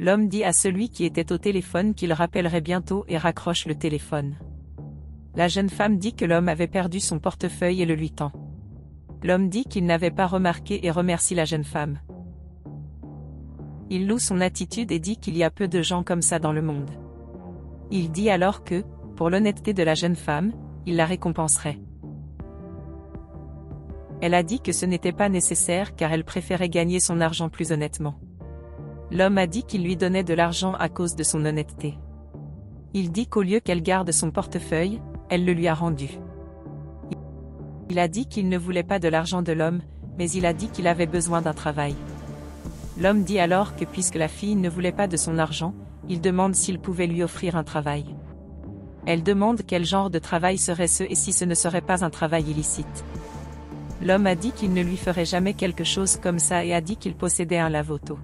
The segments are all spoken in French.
L'homme dit à celui qui était au téléphone qu'il rappellerait bientôt et raccroche le téléphone. La jeune femme dit que l'homme avait perdu son portefeuille et le lui tend. L'homme dit qu'il n'avait pas remarqué et remercie la jeune femme. Il loue son attitude et dit qu'il y a peu de gens comme ça dans le monde. Il dit alors que, pour l'honnêteté de la jeune femme, il la récompenserait. Elle a dit que ce n'était pas nécessaire car elle préférait gagner son argent plus honnêtement. L'homme a dit qu'il lui donnait de l'argent à cause de son honnêteté. Il dit qu'au lieu qu'elle garde son portefeuille, elle le lui a rendu. Il a dit qu'il ne voulait pas de l'argent de l'homme, mais il a dit qu'il avait besoin d'un travail. L'homme dit alors que puisque la fille ne voulait pas de son argent, il demande s'il pouvait lui offrir un travail. Elle demande quel genre de travail serait ce et si ce ne serait pas un travail illicite. L'homme a dit qu'il ne lui ferait jamais quelque chose comme ça et a dit qu'il possédait un lave-auto.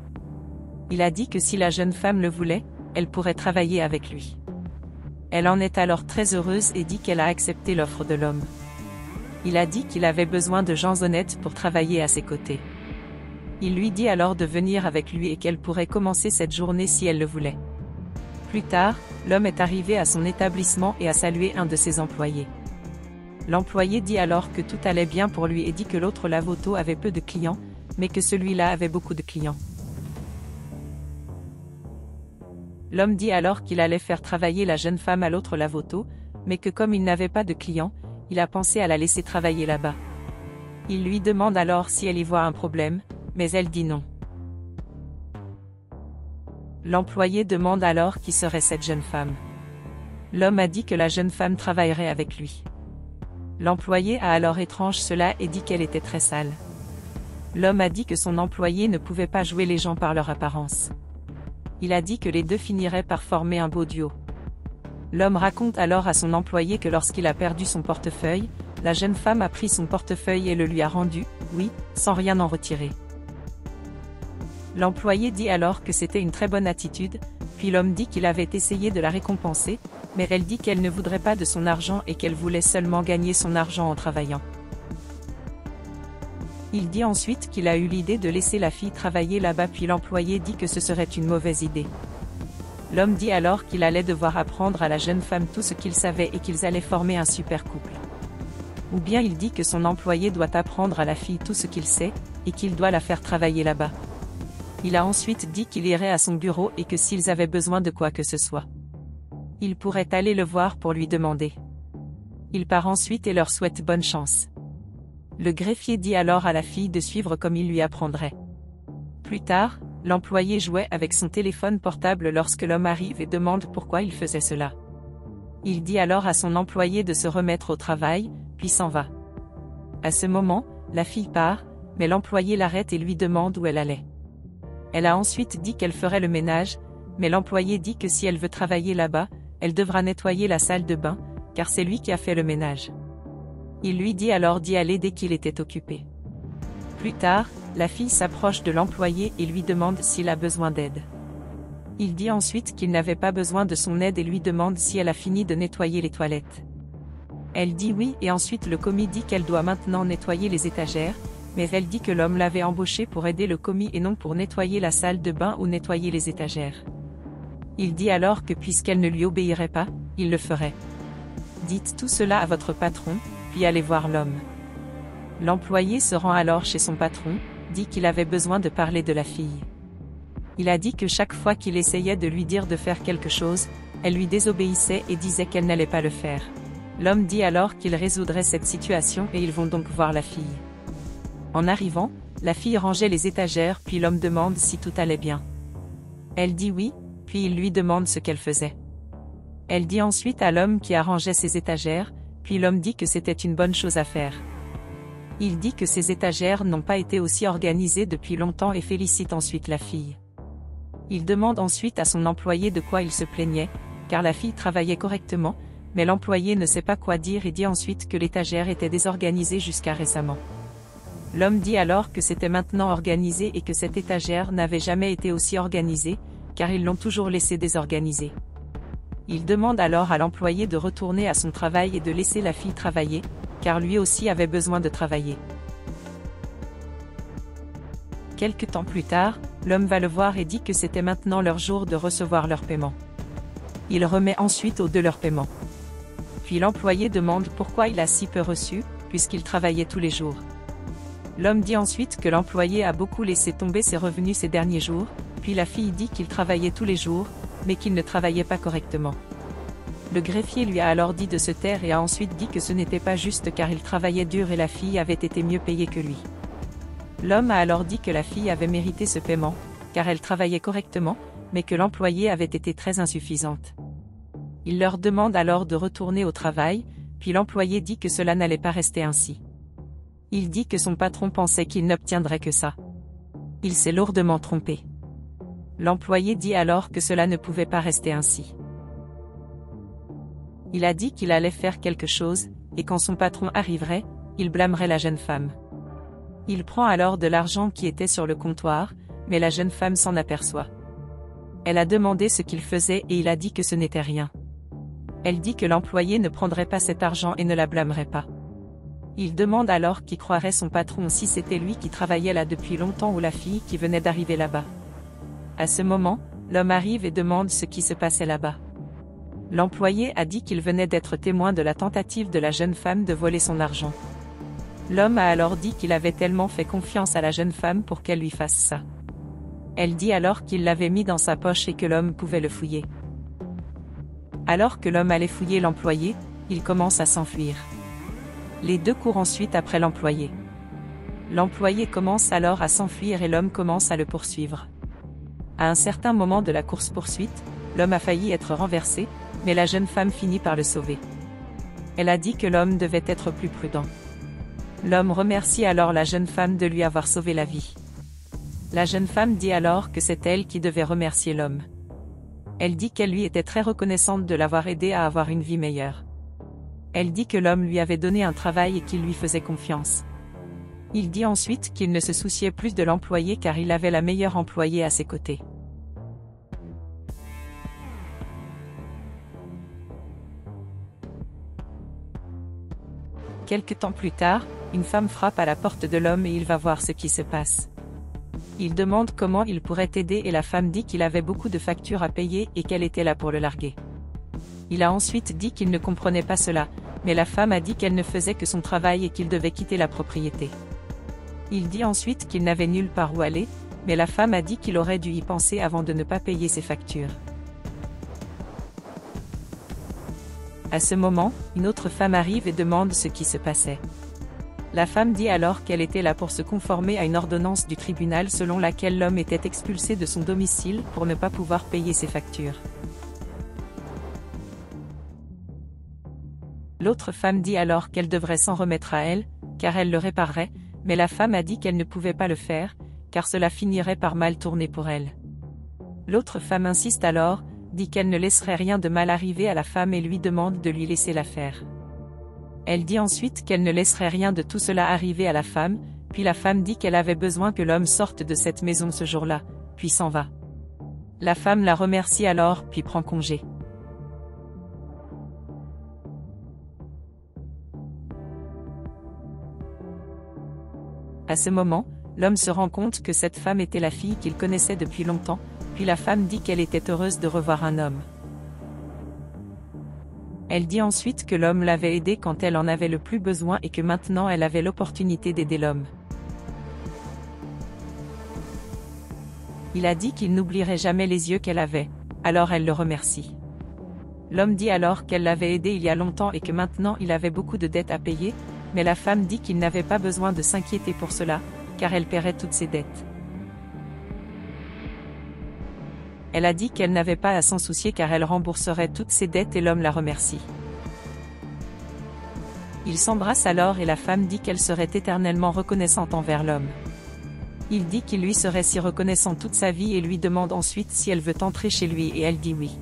Il a dit que si la jeune femme le voulait, elle pourrait travailler avec lui. Elle en est alors très heureuse et dit qu'elle a accepté l'offre de l'homme. Il a dit qu'il avait besoin de gens honnêtes pour travailler à ses côtés. Il lui dit alors de venir avec lui et qu'elle pourrait commencer cette journée si elle le voulait. Plus tard, l'homme est arrivé à son établissement et a salué un de ses employés. L'employé dit alors que tout allait bien pour lui et dit que l'autre lave-auto avait peu de clients, mais que celui-là avait beaucoup de clients. L'homme dit alors qu'il allait faire travailler la jeune femme à l'autre lave-auto, mais que comme il n'avait pas de clients, il a pensé à la laisser travailler là-bas. Il lui demande alors si elle y voit un problème, mais elle dit non. L'employé demande alors qui serait cette jeune femme. L'homme a dit que la jeune femme travaillerait avec lui. L'employé a alors étrange cela et dit qu'elle était très sale. L'homme a dit que son employé ne pouvait pas jouer les gens par leur apparence. Il a dit que les deux finiraient par former un beau duo. L'homme raconte alors à son employé que lorsqu'il a perdu son portefeuille, la jeune femme a pris son portefeuille et le lui a rendu, oui, sans rien en retirer. L'employé dit alors que c'était une très bonne attitude, puis l'homme dit qu'il avait essayé de la récompenser, mais elle dit qu'elle ne voudrait pas de son argent et qu'elle voulait seulement gagner son argent en travaillant. Il dit ensuite qu'il a eu l'idée de laisser la fille travailler là-bas puis l'employé dit que ce serait une mauvaise idée. L'homme dit alors qu'il allait devoir apprendre à la jeune femme tout ce qu'il savait et qu'ils allaient former un super couple. Ou bien il dit que son employé doit apprendre à la fille tout ce qu'il sait, et qu'il doit la faire travailler là-bas. Il a ensuite dit qu'il irait à son bureau et que s'ils avaient besoin de quoi que ce soit, il pourrait aller le voir pour lui demander. Il part ensuite et leur souhaite bonne chance. Le greffier dit alors à la fille de suivre comme il lui apprendrait. Plus tard, l'employé jouait avec son téléphone portable lorsque l'homme arrive et demande pourquoi il faisait cela. Il dit alors à son employé de se remettre au travail, puis s'en va. À ce moment, la fille part, mais l'employé l'arrête et lui demande où elle allait. Elle a ensuite dit qu'elle ferait le ménage, mais l'employé dit que si elle veut travailler là-bas, elle devra nettoyer la salle de bain, car c'est lui qui a fait le ménage. Il lui dit alors d'y aller dès qu'il était occupé. Plus tard, la fille s'approche de l'employé et lui demande s'il a besoin d'aide. Il dit ensuite qu'il n'avait pas besoin de son aide et lui demande si elle a fini de nettoyer les toilettes. Elle dit oui et ensuite le commis dit qu'elle doit maintenant nettoyer les étagères, mais elle dit que l'homme l'avait embauchée pour aider le commis et non pour nettoyer la salle de bain ou nettoyer les étagères. Il dit alors que puisqu'elle ne lui obéirait pas, il le ferait. Dites tout cela à votre patron, puis allez voir l'homme. L'employé se rend alors chez son patron, dit qu'il avait besoin de parler de la fille. Il a dit que chaque fois qu'il essayait de lui dire de faire quelque chose, elle lui désobéissait et disait qu'elle n'allait pas le faire. L'homme dit alors qu'il résoudrait cette situation et ils vont donc voir la fille. En arrivant, la fille rangeait les étagères puis l'homme demande si tout allait bien. Elle dit oui, puis il lui demande ce qu'elle faisait. Elle dit ensuite à l'homme qui arrangeait ses étagères, puis l'homme dit que c'était une bonne chose à faire. Il dit que ses étagères n'ont pas été aussi organisées depuis longtemps et félicite ensuite la fille. Il demande ensuite à son employé de quoi il se plaignait, car la fille travaillait correctement, mais l'employé ne sait pas quoi dire et dit ensuite que l'étagère était désorganisée jusqu'à récemment. L'homme dit alors que c'était maintenant organisé et que cette étagère n'avait jamais été aussi organisée, car ils l'ont toujours laissée désorganisée. Il demande alors à l'employé de retourner à son travail et de laisser la fille travailler, car lui aussi avait besoin de travailler. Quelque temps plus tard, L'homme va le voir et dit que c'était maintenant leur jour de recevoir leur paiement. Il remet ensuite aux deux leur paiement. Puis l'employé demande pourquoi il a si peu reçu, puisqu'il travaillait tous les jours. L'homme dit ensuite que l'employé a beaucoup laissé tomber ses revenus ces derniers jours, puis la fille dit qu'il travaillait tous les jours, mais qu'il ne travaillait pas correctement. Le greffier lui a alors dit de se taire et a ensuite dit que ce n'était pas juste car il travaillait dur et la fille avait été mieux payée que lui. L'homme a alors dit que la fille avait mérité ce paiement, car elle travaillait correctement, mais que l'employée avait été très insuffisante. Il leur demande alors de retourner au travail, puis l'employé dit que cela n'allait pas rester ainsi. Il dit que son patron pensait qu'il n'obtiendrait que ça. Il s'est lourdement trompé. L'employé dit alors que cela ne pouvait pas rester ainsi. Il a dit qu'il allait faire quelque chose, et quand son patron arriverait, il blâmerait la jeune femme. Il prend alors de l'argent qui était sur le comptoir, mais la jeune femme s'en aperçoit. Elle a demandé ce qu'il faisait et il a dit que ce n'était rien. Elle dit que l'employé ne prendrait pas cet argent et ne la blâmerait pas. Il demande alors qui croirait son patron si c'était lui qui travaillait là depuis longtemps ou la fille qui venait d'arriver là-bas. À ce moment, l'homme arrive et demande ce qui se passait là-bas. L'employé a dit qu'il venait d'être témoin de la tentative de la jeune femme de voler son argent. L'homme a alors dit qu'il avait tellement fait confiance à la jeune femme pour qu'elle lui fasse ça. Elle dit alors qu'il l'avait mis dans sa poche et que l'homme pouvait le fouiller. Alors que l'homme allait fouiller l'employé, il commence à s'enfuir. Les deux courent ensuite après l'employé. L'employé commence alors à s'enfuir et l'homme commence à le poursuivre. À un certain moment de la course-poursuite, l'homme a failli être renversé, mais la jeune femme finit par le sauver. Elle a dit que l'homme devait être plus prudent. L'homme remercie alors la jeune femme de lui avoir sauvé la vie. La jeune femme dit alors que c'est elle qui devait remercier l'homme. Elle dit qu'elle lui était très reconnaissante de l'avoir aidé à avoir une vie meilleure. Elle dit que l'homme lui avait donné un travail et qu'il lui faisait confiance. Il dit ensuite qu'il ne se souciait plus de l'employé car il avait la meilleure employée à ses côtés. Quelque temps plus tard, une femme frappe à la porte de l'homme et il va voir ce qui se passe. Il demande comment il pourrait aider et la femme dit qu'il avait beaucoup de factures à payer et qu'elle était là pour le larguer. Il a ensuite dit qu'il ne comprenait pas cela, mais la femme a dit qu'elle ne faisait que son travail et qu'il devait quitter la propriété. Il dit ensuite qu'il n'avait nulle part où aller, mais la femme a dit qu'il aurait dû y penser avant de ne pas payer ses factures. À ce moment, une autre femme arrive et demande ce qui se passait. La femme dit alors qu'elle était là pour se conformer à une ordonnance du tribunal selon laquelle l'homme était expulsé de son domicile pour ne pas pouvoir payer ses factures. L'autre femme dit alors qu'elle devrait s'en remettre à elle, car elle le réparerait, mais la femme a dit qu'elle ne pouvait pas le faire, car cela finirait par mal tourner pour elle. L'autre femme insiste alors, dit qu'elle ne laisserait rien de mal arriver à la femme et lui demande de lui laisser la faire. Elle dit ensuite qu'elle ne laisserait rien de tout cela arriver à la femme, puis la femme dit qu'elle avait besoin que l'homme sorte de cette maison ce jour-là, puis s'en va. La femme la remercie alors puis prend congé. À ce moment, l'homme se rend compte que cette femme était la fille qu'il connaissait depuis longtemps, puis la femme dit qu'elle était heureuse de revoir un homme. Elle dit ensuite que l'homme l'avait aidée quand elle en avait le plus besoin et que maintenant elle avait l'opportunité d'aider l'homme. Il a dit qu'il n'oublierait jamais les yeux qu'elle avait, alors elle le remercie. L'homme dit alors qu'elle l'avait aidé il y a longtemps et que maintenant il avait beaucoup de dettes à payer, mais la femme dit qu'il n'avait pas besoin de s'inquiéter pour cela, car elle paierait toutes ses dettes. Elle a dit qu'elle n'avait pas à s'en soucier car elle rembourserait toutes ses dettes et l'homme la remercie. Ils s'embrassent alors et la femme dit qu'elle serait éternellement reconnaissante envers l'homme. Il dit qu'il lui serait si reconnaissant toute sa vie et lui demande ensuite si elle veut entrer chez lui et elle dit oui.